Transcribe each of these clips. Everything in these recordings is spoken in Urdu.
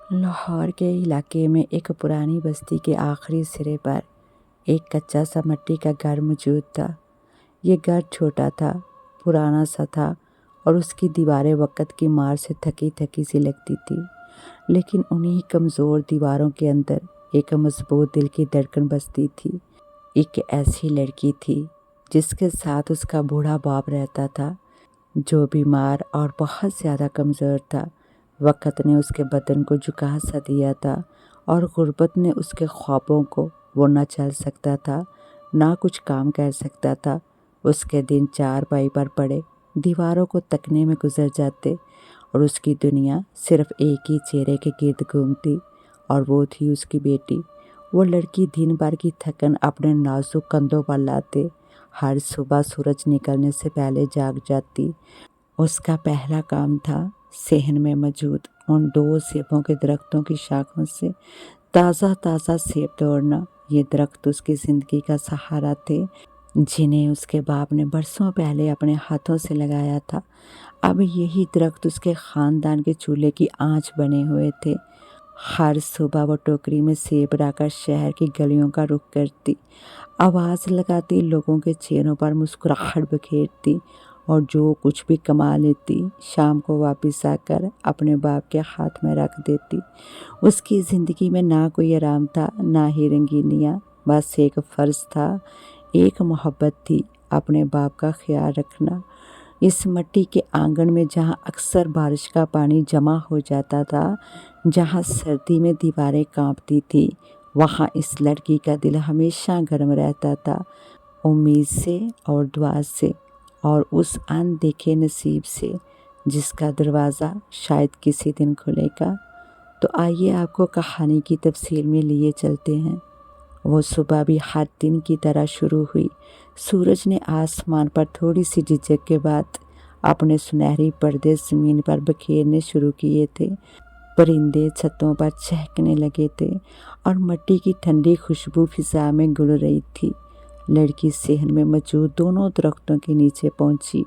لاہور کے علاقے میں ایک پرانی بستی کے آخری سرے پر ایک کچا سا مٹی کا گھر موجود تھا۔ یہ گھر چھوٹا تھا، پرانا سا تھا اور اس کی دیواریں وقت کی مار سے تھکی تھکی سی لگتی تھی، لیکن انہی کمزور دیواروں کے اندر ایک مضبوط دل کی دھڑکن بستی تھی۔ ایک ایسی لڑکی تھی جس کے ساتھ اس کا بوڑھا باپ رہتا تھا، جو بیمار اور بہت زیادہ کمزور تھا۔ وقت نے اس کے بدن کو جھکا سا دیا تھا اور غربت نے اس کے خوابوں کو وہ نہ چل سکتا تھا، نہ کچھ کام کر سکتا تھا۔ اس کے دن چارپائی پر پڑے دیواروں کو تکنے میں گزر جاتے اور اس کی دنیا صرف ایک ہی چہرے کے گرد گھومتی، اور وہ تھی اس کی بیٹی۔ وہ لڑکی دن بھر کی تھکن اپنے نازک کندھوں پر لاتے، ہر صبح سورج نکلنے سے پہلے جاگ جاتی۔ اس کا پہلا کام تھا صحن میں موجود ان 2 سیبوں کے درختوں کی شاخوں سے تازہ تازہ سیب توڑنا۔ یہ درخت اس کی زندگی کا سہارا تھے، جنہیں اس کے باپ نے برسوں پہلے اپنے ہاتھوں سے لگایا تھا۔ اب یہی درخت اس کے خاندان کے چولہے کی آنچ بنے ہوئے تھے۔ ہر صبح وہ ٹوکری میں سیب لا کر شہر کی گلیوں کا رخ کرتی، آواز لگاتی، لوگوں کے چہروں پر مسکراہٹ بکھیرتی اور جو کچھ بھی کما لیتی شام کو واپس آ کر اپنے باپ کے ہاتھ میں رکھ دیتی۔ اس کی زندگی میں نہ کوئی آرام تھا، نہ ہی رنگینیاں، بس ایک فرض تھا، ایک محبت تھی، اپنے باپ کا خیال رکھنا۔ اس مٹی کے آنگن میں جہاں اکثر بارش کا پانی جمع ہو جاتا تھا، جہاں سردی میں دیواریں کانپتی تھی، وہاں اس لڑکی کا دل ہمیشہ گرم رہتا تھا، امید سے اور دعا سے اور اس اندیکھے نصیب سے جس کا دروازہ شاید کسی دن کھلے گا۔ تو آئیے آپ کو کہانی کی تفصیل میں لیے چلتے ہیں۔ وہ صبح بھی ہر دن کی طرح شروع ہوئی۔ سورج نے آسمان پر تھوڑی سی جھجک کے بعد اپنے سنہری پردے زمین پر بکھیرنے شروع کیے تھے۔ پرندے چھتوں پر چہکنے لگے تھے اور مٹی کی ٹھنڈی خوشبو فضا میں گل رہی تھی۔ لڑکی صحن میں موجود دونوں درختوں کے نیچے پہنچی۔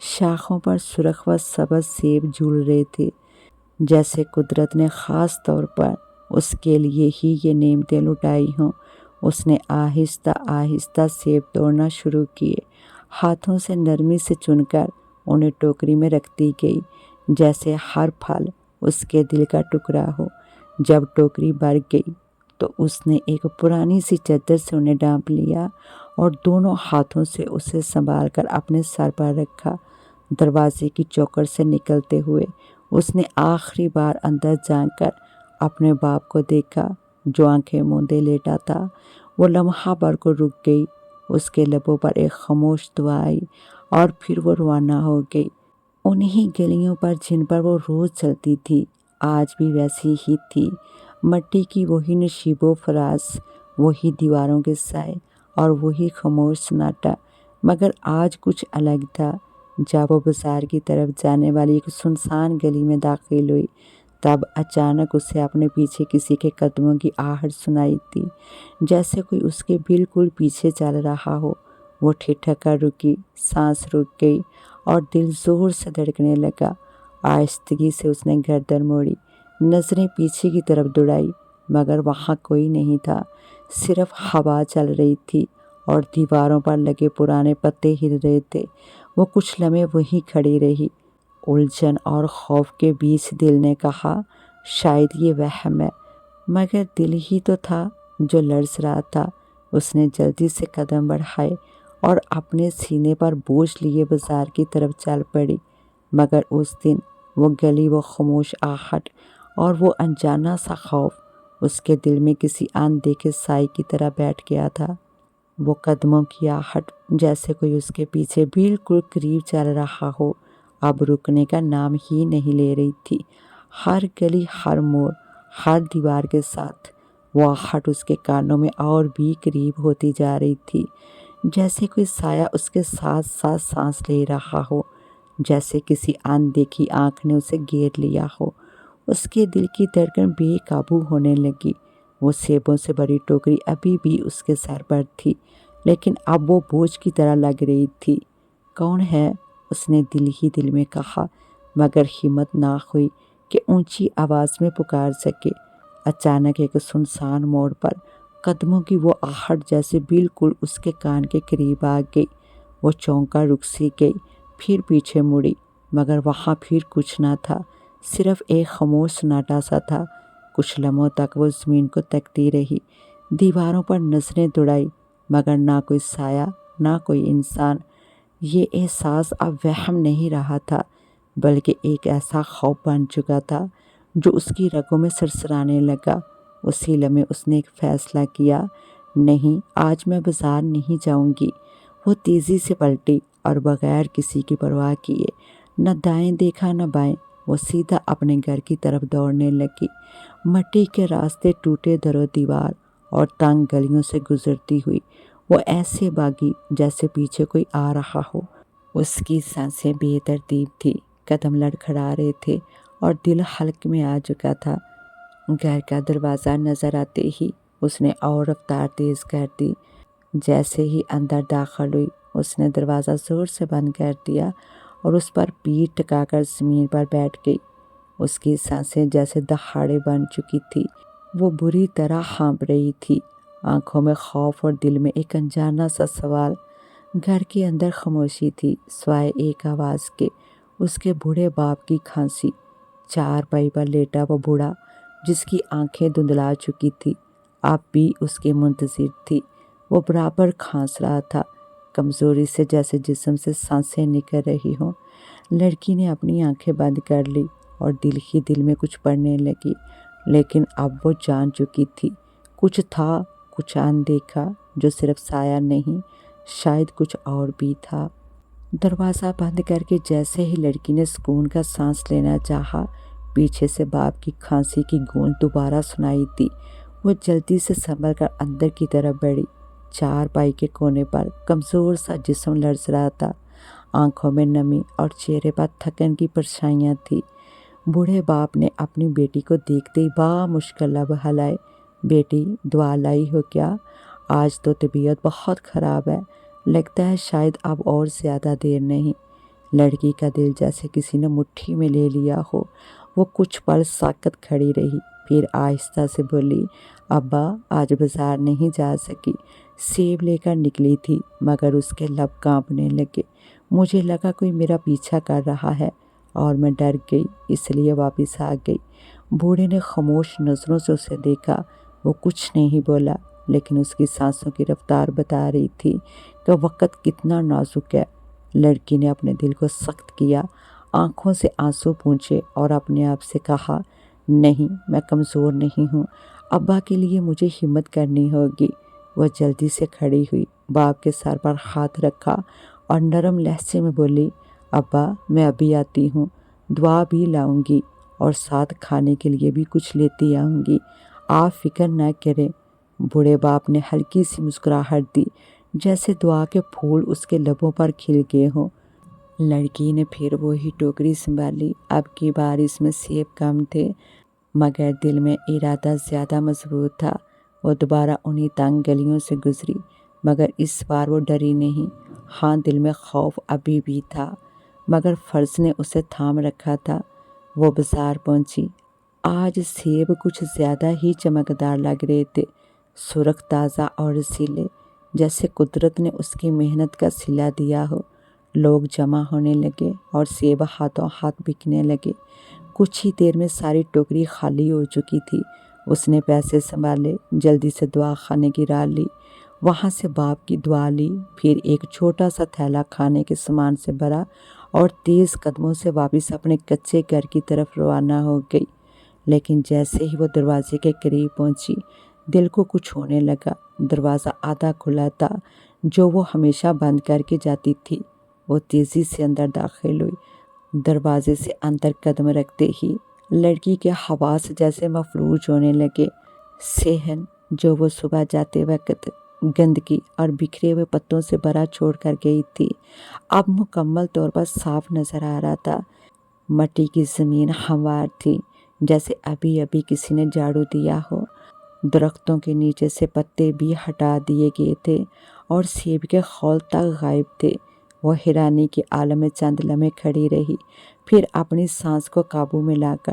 شاخوں پر سرخ و سبز سیب جھول رہے تھے، جیسے قدرت نے خاص طور پر اس کے لیے ہی یہ نعمتیں لٹائی ہوں۔ اس نے آہستہ آہستہ سیب توڑنا شروع کیے، ہاتھوں سے نرمی سے چن کر انہیں ٹوکری میں رکھتی گئی، جیسے ہر پھل اس کے دل کا ٹکڑا ہو۔ جب ٹوکری بھر گئی تو اس نے ایک پرانی سی چادر سے انہیں ڈھانپ لیا اور دونوں ہاتھوں سے اسے سنبھال کر اپنے سر پر رکھا۔ دروازے کی چوکھٹ سے نکلتے ہوئے اس نے آخری بار اندر جھانک کر اپنے باپ کو دیکھا، جو آنکھیں موندے لیٹا تھا۔ وہ لمحہ بھر کو رک گئی، اس کے لبوں پر ایک خاموش دعا آئی اور پھر وہ روانہ ہو گئی۔ انہی گلیوں پر جن پر وہ روز چلتی تھی آج بھی ویسی ہی تھی، مٹی کی وہی نشیب و فراز، وہی دیواروں کے سائے اور وہی خاموش سناٹا، مگر آج کچھ الگ تھا۔ جب وہ بازار کی طرف جانے والی ایک سنسان گلی میں داخل ہوئی، تب اچانک اسے اپنے پیچھے کسی کے قدموں کی آہٹ سنائی دی، جیسے کوئی اس کے بالکل پیچھے چل رہا ہو۔ وہ ٹھٹک کر رکی، سانس رک گئی اور دل زور سے دھڑکنے لگا۔ آہستگی سے اس نے گردن موڑی، نظریں پیچھے کی طرف دوڑائی، مگر وہاں کوئی نہیں تھا، صرف ہوا چل رہی تھی اور دیواروں پر لگے پرانے پتے ہل رہے تھے۔ وہ کچھ لمحے وہیں کھڑی رہی، الجھن اور خوف کے بیچ۔ دل نے کہا شاید یہ وہم ہے، مگر دل ہی تو تھا جو لرز رہا تھا۔ اس نے جلدی سے قدم بڑھائے اور اپنے سینے پر بوجھ لیے بازار کی طرف چل پڑی، مگر اس دن وہ گلی، وہ خاموش آہٹ اور وہ انجانا سا خوف اس کے دل میں کسی اندیکھے سائے کی طرح بیٹھ گیا تھا۔ وہ قدموں کی آہٹ، جیسے کوئی اس کے پیچھے بالکل قریب چل رہا ہو، اب رکنے کا نام ہی نہیں لے رہی تھی۔ ہر گلی، ہر موڑ، ہر دیوار کے ساتھ وہ آہٹ اس کے کانوں میں اور بھی قریب ہوتی جا رہی تھی، جیسے کوئی سایہ اس کے ساتھ ساتھ سانس لے رہا ہو، جیسے کسی اندیکھی آنکھ نے اسے گھیر لیا ہو۔ اس کے دل کی دھڑکن بے قابو ہونے لگی۔ وہ سیبوں سے بھری ٹوکری ابھی بھی اس کے سر پر تھی، لیکن اب وہ بوجھ کی طرح لگ رہی تھی۔ کون ہے؟ اس نے دل ہی دل میں کہا، مگر ہمت نہ ہوئی کہ اونچی آواز میں پکار سکے۔ اچانک ایک سنسان موڑ پر قدموں کی وہ آہٹ جیسے بالکل اس کے کان کے قریب آ گئی۔ وہ چونکا، رک سی گئی، پھر پیچھے مڑی، مگر وہاں پھر کچھ نہ تھا، صرف ایک خاموش سناٹا سا تھا۔ کچھ لمحوں تک وہ زمین کو تکتی رہی، دیواروں پر نظریں دوڑائی، مگر نہ کوئی سایہ، نہ کوئی انسان۔ یہ احساس اب وہم نہیں رہا تھا، بلکہ ایک ایسا خوف بن چکا تھا جو اس کی رگوں میں سرسرانے لگا۔ اسی لمحے اس نے ایک فیصلہ کیا، نہیں، آج میں بازار نہیں جاؤں گی۔ وہ تیزی سے پلٹی اور بغیر کسی کی پرواہ کیے نہ دائیں دیکھا نہ بائیں، وہ سیدھا اپنے گھر کی طرف دوڑنے لگی۔ مٹی کے راستے، ٹوٹے در و دیوار اور تنگ گلیوں سے گزرتی ہوئی وہ ایسے بھاگی جیسے پیچھے کوئی آ رہا ہو۔ اس کی سانسیں بے ترتیب تھیں، قدم لڑکھڑا رہے تھے اور دل حلق میں آ چکا تھا۔ گھر کا دروازہ نظر آتے ہی اس نے اور رفتار تیز کر دی۔ جیسے ہی اندر داخل ہوئی، اس نے دروازہ زور سے بند کر دیا اور اس پر پیٹھ ٹکا کر زمین پر بیٹھ گئی۔ اس کی سانسیں جیسے دہاڑے بن چکی تھی، وہ بری طرح ہانپ رہی تھی، آنکھوں میں خوف اور دل میں ایک انجانا سا سوال۔ گھر کے اندر خاموشی تھی، سوائے ایک آواز کے، اس کے بوڑھے باپ کی کھانسی۔ چارپائی پر لیٹا وہ بوڑھا، جس کی آنکھیں دھندلا چکی تھی، اب بھی اس کے منتظر تھی۔ وہ برابر کھانس رہا تھا، کمزوری سے، جیسے جسم سے سانسیں نکل رہی ہوں۔ لڑکی نے اپنی آنکھیں بند کر لی اور دل ہی دل میں کچھ پڑھنے لگی، لیکن اب وہ جان چکی تھی، کچھ تھا، کچھ اندیکھا، جو صرف سایہ نہیں، شاید کچھ اور بھی تھا۔ دروازہ بند کر کے جیسے ہی لڑکی نے سکون کا سانس لینا چاہا، پیچھے سے باپ کی کھانسی کی گونج دوبارہ سنائی دی۔ وہ جلدی سے سنبھل کر اندر کی طرف بڑھی۔ چارپائی کے کونے پر کمزور سا جسم لرز رہا تھا، آنکھوں میں نمی اور چہرے پر تھکن کی پرچھائیاں تھیں۔ بوڑھے باپ نے اپنی بیٹی کو دیکھتے ہی بامشکل لب ہلائے۔ بیٹی، دعا لائی ہو کیا؟ آج تو طبیعت بہت خراب ہے، لگتا ہے شاید اب اور زیادہ دیر نہیں۔ لڑکی کا دل جیسے کسی نے مٹھی میں لے لیا ہو۔ وہ کچھ پل ساکت کھڑی رہی، پھر آہستہ سے بولی، ابا، آج بازار نہیں جا سکی، سیب لے کر نکلی تھی، مگر اس کے لب کانپنے لگے۔ مجھے لگا کوئی میرا پیچھا کر رہا ہے اور میں ڈر گئی، اس لیے واپس آ گئی۔ بوڑھے نے خاموش نظروں سے اسے دیکھا۔ وہ کچھ نہیں بولا، لیکن اس کی سانسوں کی رفتار بتا رہی تھی کہ وقت کتنا نازک ہے۔ لڑکی نے اپنے دل کو سخت کیا، آنکھوں سے آنسو پونچھے اور اپنے آپ سے کہا، نہیں، میں کمزور نہیں ہوں، ابا کے لیے مجھے ہمت کرنی ہوگی۔ وہ جلدی سے کھڑی ہوئی، باپ کے سر پر ہاتھ رکھا اور نرم لہجے میں بولی، ابا، میں ابھی آتی ہوں، دعا بھی لاؤں گی اور ساتھ کھانے کے لیے بھی کچھ لیتی آؤں گی، آپ فکر نہ کریں۔ بوڑھے باپ نے ہلکی سی مسکراہٹ دی، جیسے دعا کے پھول اس کے لبوں پر کھل گئے ہوں۔ لڑکی نے پھر وہی ٹوکری سنبھالی۔ اب کی بار اس میں سیب کم تھے، مگر دل میں ارادہ زیادہ مضبوط تھا۔ وہ دوبارہ انہی تنگ گلیوں سے گزری، مگر اس بار وہ ڈری نہیں۔ ہاں، دل میں خوف ابھی بھی تھا، مگر فرض نے اسے تھام رکھا تھا۔ وہ بازار پہنچی۔ آج سیب کچھ زیادہ ہی چمکدار لگ رہے تھے، سرخ، تازہ اور رسیلے، جیسے قدرت نے اس کی محنت کا صلہ دیا ہو۔ لوگ جمع ہونے لگے اور سیب ہاتھوں ہاتھ بکنے لگے۔ کچھ ہی دیر میں ساری ٹوکری خالی ہو چکی تھی۔ اس نے پیسے سنبھالے، جلدی سے دعا خانے کی راہ لی، وہاں سے باپ کی دعا لی، پھر ایک چھوٹا سا تھیلا کھانے کے سامان سے بھرا اور تیز قدموں سے واپس اپنے کچے گھر کی طرف روانہ ہو گئی۔ لیکن جیسے ہی وہ دروازے کے قریب پہنچی، دل کو کچھ ہونے لگا۔ دروازہ آدھا کھلا تھا، جو وہ ہمیشہ بند کر کے جاتی تھی۔ وہ تیزی سے اندر داخل ہوئی۔ دروازے سے اندر قدم رکھتے ہی لڑکی کے حواس جیسے مفلوج ہونے لگے۔ صحن جو وہ صبح جاتے وقت گندگی اور بکھرے ہوئے پتوں سے بھرا چھوڑ کر گئی تھی، اب مکمل طور پر صاف نظر آ رہا تھا۔ مٹی کی زمین ہموار تھی، جیسے ابھی ابھی کسی نے جھاڑو دیا ہو۔ درختوں کے نیچے سے پتے بھی ہٹا دیے گئے تھے اور سیب کے خول تک غائب تھے۔ وہ حیرانی کے عالم میں چند لمحے کھڑی رہی، پھر اپنی سانس کو قابو میں لا کر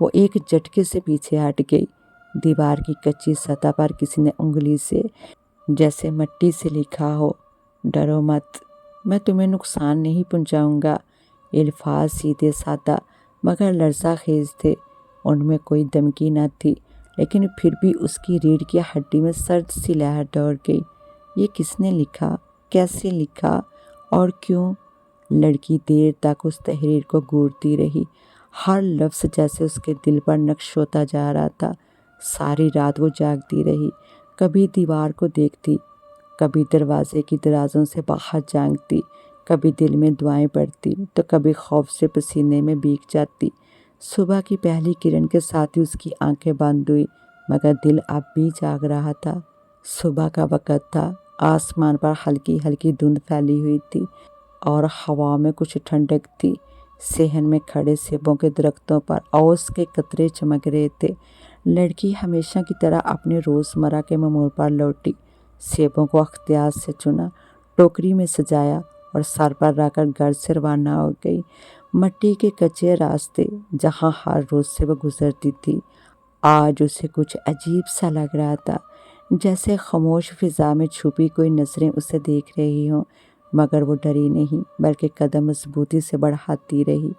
وہ ایک جھٹکے سے پیچھے ہٹ گئی۔ دیوار کی کچی سطح پر کسی نے انگلی سے جیسے مٹی سے لکھا ہو، ڈرو مت، میں تمہیں نقصان نہیں پہنچاؤں گا۔ الفاظ سیدھے سادہ مگر لرزہ خیز تھے، ان میں کوئی دھمکی نہ تھی، لیکن پھر بھی اس کی ریڑھ کی ہڈی میں سرد سی لہر دوڑ گئی۔ یہ کس نے لکھا، کیسے لکھا اور کیوں؟ لڑکی دیر تک اس تحریر کو گھورتی رہی، ہر لفظ جیسے اس کے دل پر نقش ہوتا جا رہا تھا۔ ساری رات وہ جاگتی رہی، کبھی دیوار کو دیکھتی، کبھی دروازے کی درازوں سے باہر جھانکتی، کبھی دل میں دعائیں پڑھتی تو کبھی خوف سے پسینے میں بھیگ جاتی۔ صبح کی پہلی کرن کے ساتھ ہی اس کی آنکھیں بند ہوئی، مگر دل اب بھی جاگ رہا تھا۔ صبح کا وقت تھا، آسمان پر ہلکی ہلکی دھند پھیلی ہوئی تھی اور ہوا میں کچھ ٹھنڈک تھی۔ صحن میں کھڑے سیبوں کے درختوں پر اوس کے قطرے چمک رہے تھے۔ لڑکی ہمیشہ کی طرح اپنے روزمرہ کے معمول پر لوٹی، سیبوں کو احتیاط سے چنا، ٹوکری میں سجایا اور سر پر رکھ کر گھر سے روانہ ہو گئی۔ مٹی کے کچے راستے جہاں ہر روز سے وہ گزرتی تھی، آج اسے کچھ عجیب سا لگ رہا تھا، جیسے خاموش فضا میں چھپی کوئی نظریں اسے دیکھ رہی ہوں، مگر وہ ڈری نہیں بلکہ قدم مضبوطی سے بڑھاتی رہی۔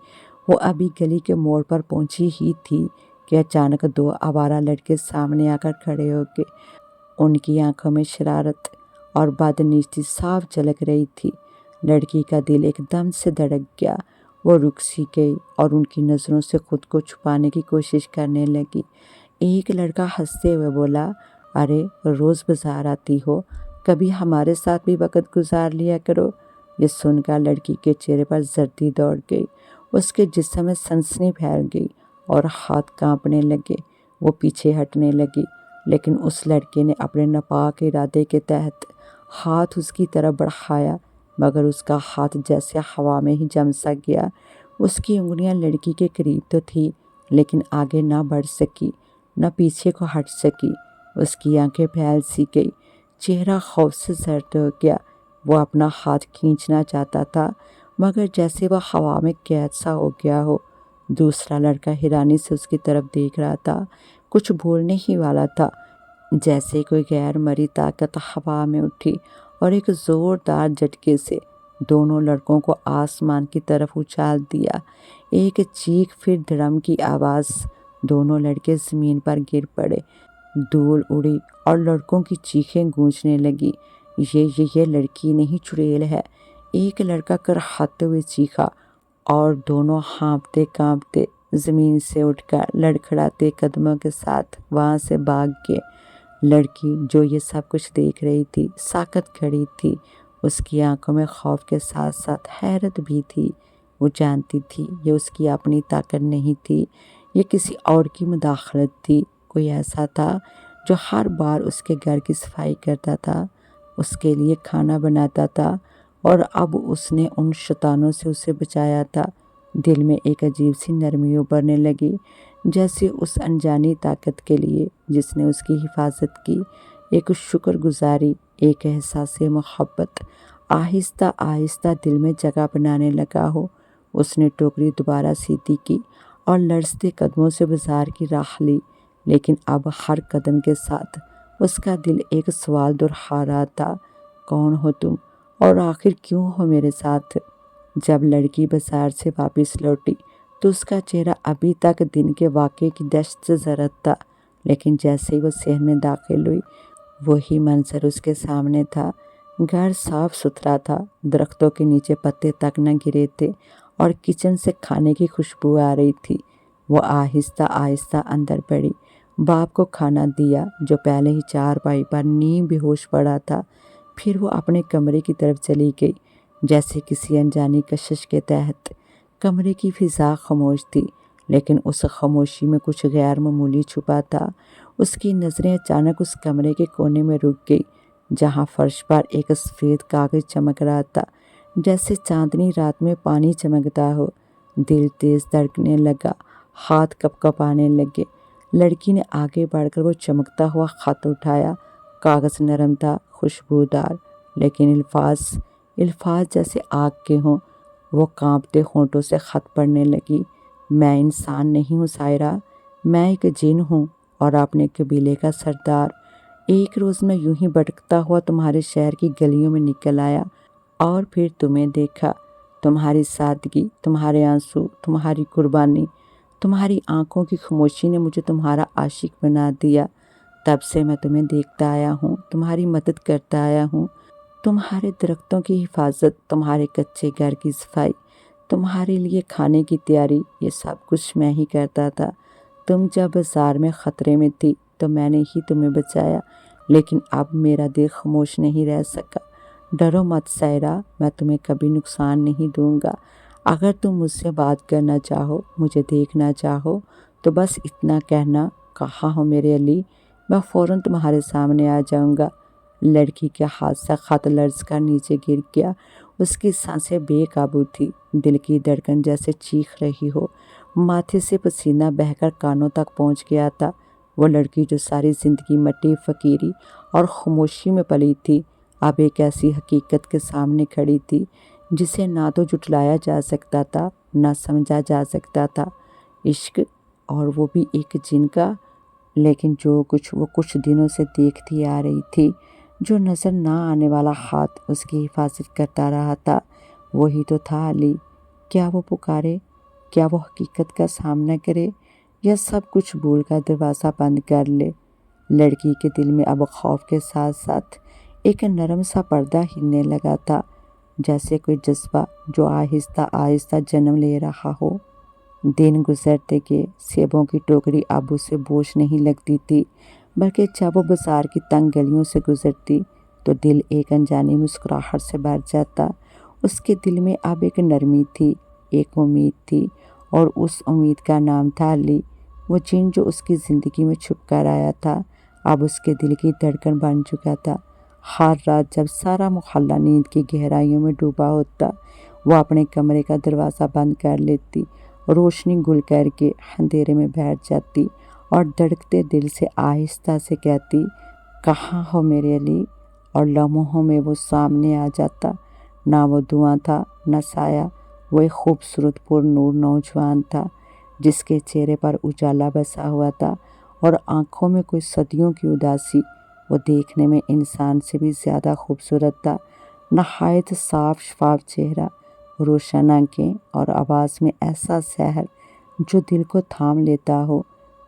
وہ ابھی گلی کے موڑ پر پہنچی ہی تھی کہ اچانک دو آوارہ لڑکے سامنے آ کر کھڑے ہو گئے۔ ان کی آنکھوں میں شرارت اور بدنیتی صاف جھلک رہی تھی۔ لڑکی کا دل ایک دم سے دھڑک گیا، وہ رک سی گئی اور ان کی نظروں سے خود کو چھپانے کی کوشش کرنے لگی۔ ایک لڑکا ہنستے ہوئے بولا، ارے روز بازار آتی ہو، کبھی ہمارے ساتھ بھی وقت گزار لیا کرو۔ یہ سن کر لڑکی کے چہرے پر زردی دوڑ گئی، اس کے جسم میں سنسنی پھیل گئی اور ہاتھ کانپنے لگے۔ وہ پیچھے ہٹنے لگی، لیکن اس لڑکے نے اپنے ناپاک ارادے کے تحت ہاتھ اس کی طرف بڑھایا، مگر اس کا ہاتھ جیسے ہوا میں ہی جم سا گیا۔ اس کی انگلیاں لڑکی کے قریب تو تھی، لیکن آگے نہ بڑھ سکی، نہ پیچھے کو ہٹ سکی۔ اس کی آنکھیں پھیل سی گئی، چہرہ خوف سے زرد ہو گیا۔ وہ اپنا ہاتھ کھینچنا چاہتا تھا، مگر جیسے وہ ہوا میں قید سا ہو گیا ہو۔ دوسرا لڑکا حیرانی سے اس کی طرف دیکھ رہا تھا، کچھ بولنے ہی والا تھا، جیسے کوئی غیر مرئی طاقت ہوا میں اٹھی اور ایک زوردار جھٹکے سے دونوں لڑکوں کو آسمان کی طرف اچھال دیا۔ ایک چیخ، پھر دھڑم کی آواز، دونوں لڑکے زمین پر گر پڑے، دھول اڑی اور لڑکوں کی چیخیں گونجنے لگی، یہ لڑکی نہیں چڑیل ہے۔ ایک لڑکا کڑہاتے ہوئے چیخا اور دونوں ہانپتے کانپتے زمین سے اٹھ کر لڑکھڑاتے قدموں کے ساتھ وہاں سے بھاگ گئے۔ لڑکی جو یہ سب کچھ دیکھ رہی تھی ساکت کھڑی تھی، اس کی آنکھوں میں خوف کے ساتھ ساتھ حیرت بھی تھی۔ وہ جانتی تھی یہ اس کی اپنی طاقت نہیں تھی، یہ کسی اور کی مداخلت تھی۔ کوئی ایسا تھا جو ہر بار اس کے گھر کی صفائی کرتا تھا، اس کے لیے کھانا بناتا تھا، اور اب اس نے ان شیطانوں سے اسے بچایا تھا۔ دل میں ایک عجیب سی نرمی ابھرنے لگی، جیسے اس انجانی طاقت کے لیے جس نے اس کی حفاظت کی، ایک شکر گزاری، ایک احساس محبت آہستہ آہستہ دل میں جگہ بنانے لگا ہو۔ اس نے ٹوکری دوبارہ سیدھی کی اور لرزتے قدموں سے بازار کی راہ لی، لیکن اب ہر قدم کے ساتھ اس کا دل ایک سوال دہرا رہا تھا، کون ہو تم اور آخر کیوں ہو میرے ساتھ؟ جب لڑکی بازار سے واپس لوٹی تو اس کا چہرہ ابھی تک دن کے واقعے کی دشت سے زرد تھا، لیکن جیسے ہی وہ صحن میں داخل ہوئی وہی منظر اس کے سامنے تھا۔ گھر صاف ستھرا تھا، درختوں کے نیچے پتے تک نہ گرے تھے اور کچن سے کھانے کی خوشبو آ رہی تھی۔ وہ آہستہ آہستہ اندر بڑھی، باپ کو کھانا دیا جو پہلے ہی چارپائی پر نیم بے ہوش پڑا تھا، پھر وہ اپنے کمرے کی طرف چلی گئی، جیسے کسی انجانی کشش کے تحت۔ کمرے کی فضا خاموش تھی، لیکن اس خاموشی میں کچھ غیر معمولی چھپا تھا۔ اس کی نظریں اچانک اس کمرے کے کونے میں رک گئی جہاں فرش پر ایک سفید کاغذ چمک رہا تھا، جیسے چاندنی رات میں پانی چمکتا ہو۔ دل تیز دھڑکنے لگا، ہاتھ کپ کپانے لگے۔ لڑکی نے آگے بڑھ کر وہ چمکتا ہوا خط اٹھایا۔ کاغذ نرم تھا، خوشبودار، لیکن الفاظ جیسے آگ کے ہوں۔ وہ کانپتے ہونٹوں سے خط پڑھنے لگی، میں انسان نہیں ہوں سائرہ، میں ایک جن ہوں اور اپنے قبیلے کا سردار۔ ایک روز میں یوں ہی بھٹکتا ہوا تمہارے شہر کی گلیوں میں نکل آیا اور پھر تمہیں دیکھا۔ تمہاری سادگی، تمہارے آنسو، تمہاری قربانی، تمہاری آنکھوں کی خاموشی نے مجھے تمہارا عاشق بنا دیا۔ تب سے میں تمہیں دیکھتا آیا ہوں، تمہاری مدد کرتا آیا ہوں، تمہارے درختوں کی حفاظت، تمہارے کچے گھر کی صفائی، تمہارے لیے کھانے کی تیاری، یہ سب کچھ میں ہی کرتا تھا۔ تم جب بازار میں خطرے میں تھی تو میں نے ہی تمہیں بچایا، لیکن اب میرا دل خاموش نہیں رہ سکا۔ ڈرو مت سائرہ، میں تمہیں کبھی نقصان نہیں دوں گا۔ اگر تم مجھ سے بات کرنا چاہو، مجھے دیکھنا چاہو تو بس اتنا کہنا، کہاں ہو میرے علی، میں فوراً تمہارے سامنے آ جاؤں گا۔ لڑکی کے ہاتھ سے خط لرز کر نیچے گر گیا۔ اس کی سانسیں بے قابو تھی، دل کی دھڑکن جیسے چیخ رہی ہو، ماتھے سے پسینہ بہہ کر کانوں تک پہنچ گیا تھا۔ وہ لڑکی جو ساری زندگی مٹی، فقیری اور خاموشی میں پلی تھی، اب ایک ایسی حقیقت کے سامنے کھڑی تھی جسے نہ تو جھٹلایا جا سکتا تھا، نہ سمجھا جا سکتا تھا۔ عشق، اور وہ بھی ایک جن کا۔ لیکن جو کچھ وہ کچھ دنوں سے دیکھتی آ رہی تھی، جو نظر نہ آنے والا ہاتھ اس کی حفاظت کرتا رہا تھا، وہی تو تھا علی۔ کیا وہ پکارے؟ کیا وہ حقیقت کا سامنا کرے، یا سب کچھ بھول کر دروازہ بند کر لے؟ لڑکی کے دل میں اب خوف کے ساتھ ساتھ ایک نرم سا پردہ ہلنے لگا تھا، جیسے کوئی جذبہ جو آہستہ آہستہ جنم لے رہا ہو۔ دن گزرتے گئے، سیبوں کی ٹوکری اب اسے بوجھ نہیں لگتی تھی، بلکہ جب وہ بازار کی تنگ گلیوں سے گزرتی تو دل ایک انجانی مسکراہٹ سے بھر جاتا۔ اس کے دل میں اب ایک نرمی تھی، ایک امید تھی، اور اس امید کا نام تھا علی۔ وہ جن جو اس کی زندگی میں چھپ کر آیا تھا، اب اس کے دل کی دھڑکن بن چکا تھا۔ ہر رات جب سارا محلہ نیند کی گہرائیوں میں ڈوبا ہوتا، وہ اپنے کمرے کا دروازہ بند کر لیتی، روشنی گل کر کے اندھیرے میں بیٹھ جاتی اور دھڑکتے دل سے آہستہ سے کہتی، کہاں ہو میرے علی؟ اور لمحوں میں وہ سامنے آ جاتا۔ نہ وہ دھواں تھا، نہ سایہ، وہ ایک خوبصورت پر نور نوجوان تھا، جس کے چہرے پر اجالا بسا ہوا تھا اور آنکھوں میں کوئی صدیوں کی اداسی۔ وہ دیکھنے میں انسان سے بھی زیادہ خوبصورت تھا، نہایت صاف شفاف چہرہ، روشن آنکھیں اور آواز میں ایسا سحر جو دل کو تھام لیتا ہو۔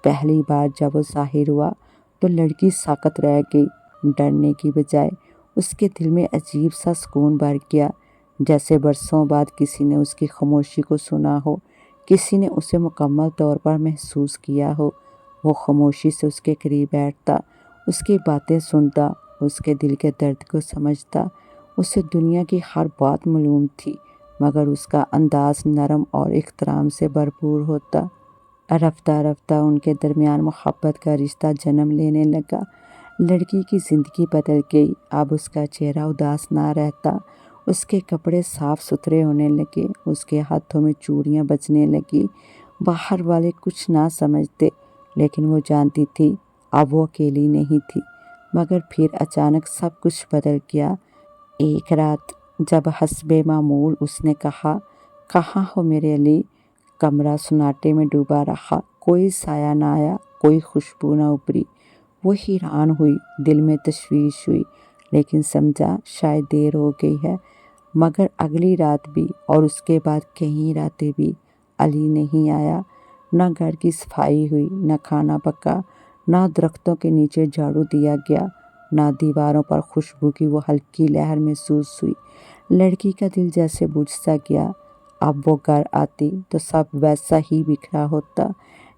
پہلی بار جب وہ ظاہر ہوا تو لڑکی ساکت رہ گئی۔ ڈرنے کی بجائے اس کے دل میں عجیب سا سکون بھر گیا، جیسے برسوں بعد کسی نے اس کی خاموشی کو سنا ہو، کسی نے اسے مکمل طور پر محسوس کیا ہو۔ وہ خاموشی سے اس کے قریب بیٹھتا، اس کی باتیں سنتا، اس کے دل کے درد کو سمجھتا۔ اسے دنیا کی ہر بات معلوم تھی، مگر اس کا انداز نرم اور احترام سے بھرپور ہوتا۔ رفتہ رفتہ ان کے درمیان محبت کا رشتہ جنم لینے لگا۔ لڑکی کی زندگی بدل گئی، اب اس کا چہرہ اداس نہ رہتا، اس کے کپڑے صاف ستھرے ہونے لگے، اس کے ہاتھوں میں چوڑیاں بجنے لگی۔ باہر والے کچھ نہ سمجھتے، لیکن وہ جانتی تھی اب وہ اکیلی نہیں تھی۔ مگر پھر اچانک سب کچھ بدل گیا۔ ایک رات جب حسب معمول اس نے کہا، کہاں ہو میرے علی، کمرہ سناٹے میں ڈوبا رہا، کوئی سایہ نہ آیا، کوئی خوشبو نہ ابھری۔ وہ حیران ہوئی، دل میں تشویش ہوئی، لیکن سمجھا شاید دیر ہو گئی ہے۔ مگر اگلی رات بھی اور اس کے بعد کئی راتیں بھی علی نہیں آیا۔ نہ گھر کی صفائی ہوئی، نہ کھانا پکا، نہ درختوں کے نیچے جھاڑو دیا گیا، نہ دیواروں پر خوشبو کی وہ ہلکی لہر محسوس ہوئی۔ لڑکی کا دل جیسے بجھ سا گیا۔ اب وہ گھر آتی تو سب ویسا ہی بکھرا ہوتا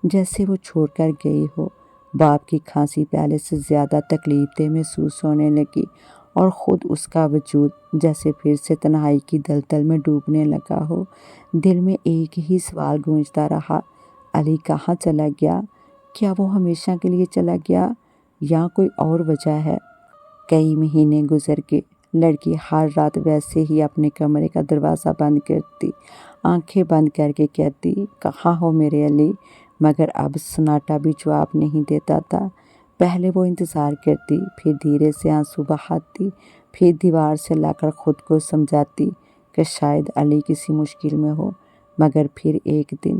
جیسے وہ چھوڑ کر گئی ہو۔ باپ کی کھانسی پہلے سے زیادہ تکلیف دہ محسوس ہونے لگی، اور خود اس کا وجود جیسے پھر سے تنہائی کی دلدل میں ڈوبنے لگا ہو۔ دل میں ایک ہی سوال گونجتا رہا، علی کہاں چلا گیا؟ کیا وہ ہمیشہ کے لیے چلا گیا، یا کوئی اور وجہ ہے؟ کئی مہینے گزر گئے۔ لڑکی ہر رات ویسے ہی اپنے کمرے کا دروازہ بند کرتی، آنکھیں بند کر کے کہتی، کہاں ہو میرے علی؟ مگر اب سناٹا بھی جواب نہیں دیتا تھا۔ پہلے وہ انتظار کرتی، پھر دھیرے سے آنسو بہاتی، پھر دیوار سے لا کر خود کو سمجھاتی کہ شاید علی کسی مشکل میں ہو۔ مگر پھر ایک دن